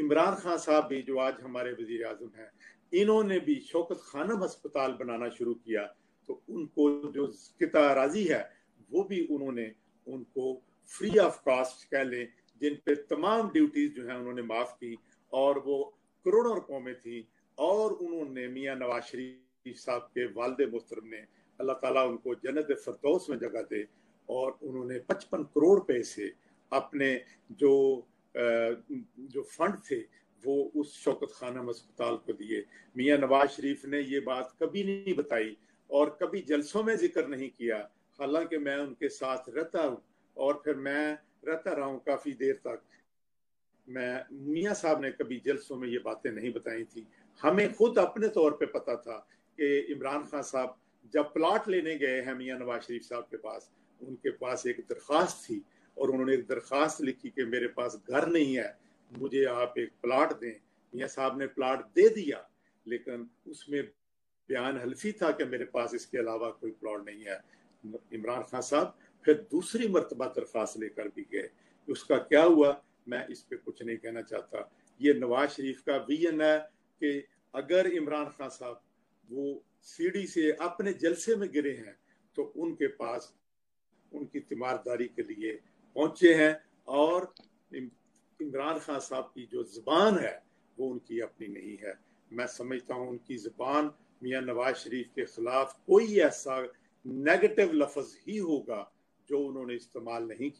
इमरान खान साहब भी जो आज हमारे वजीर आजम हैं, इन्होंने भी शौकत खानम अस्पताल बनाना शुरू किया, तो उनको जो किता राजी है वो भी उन्होंने उनको फ्री ऑफ कॉस्ट कह लें, जिन पे तमाम ड्यूटीज जो है उन्होंने माफ की और वो करोड़ों रुपयों में थी। और उन्होंने मियां नवाज शरीफ साहब के वालिद मोहतरम ने, अल्लाह ताला उनको जन्नत फिरदौस में जगह दे, और उन्होंने 55 करोड़ रुपए से अपने जो फंड थे वो उस शौकत खानम अस्पताल को दिए। मियां नवाज शरीफ ने ये बात कभी नहीं बताई और कभी जलसों में जिक्र नहीं किया, हालांकि मैं उनके साथ रहता हूँ और फिर मैं रहता रहा हूँ काफी देर तक। मैं मियां साहब ने कभी जलसों में ये बातें नहीं बताई थी। हमें खुद अपने तौर पे पता था कि इमरान खान साहब जब प्लाट लेने गए हैं मियां नवाज शरीफ साहब के पास, उनके पास एक दरख्वास्त थी और उन्होंने एक दरख्वास्त लिखी कि मेरे पास घर नहीं है, मुझे आप एक प्लाट दें। मियां साहब ने प्लाट दे दिया, लेकिन उसमें बयान हल्फी था कि मेरे पास इसके अलावा कोई प्लाट नहीं है। इमरान खान साहब फिर दूसरी मरतबा दरख्वास्त लेकर भी गए, उसका क्या हुआ मैं इस पे कुछ नहीं कहना चाहता। ये नवाज शरीफ का विजन है कि अगर इमरान खान साहब वो सीढ़ी से अपने जलसे में गिरे हैं तो उनके पास उनकी तीमारदारी के लिए पहुंचे हैं, और इमरान खान साहब की जो जुबान है वो उनकी अपनी नहीं है। मैं समझता हूं उनकी जुबान मियां नवाज शरीफ के खिलाफ कोई ऐसा नेगेटिव लफ्ज ही होगा जो उन्होंने इस्तेमाल नहीं किया।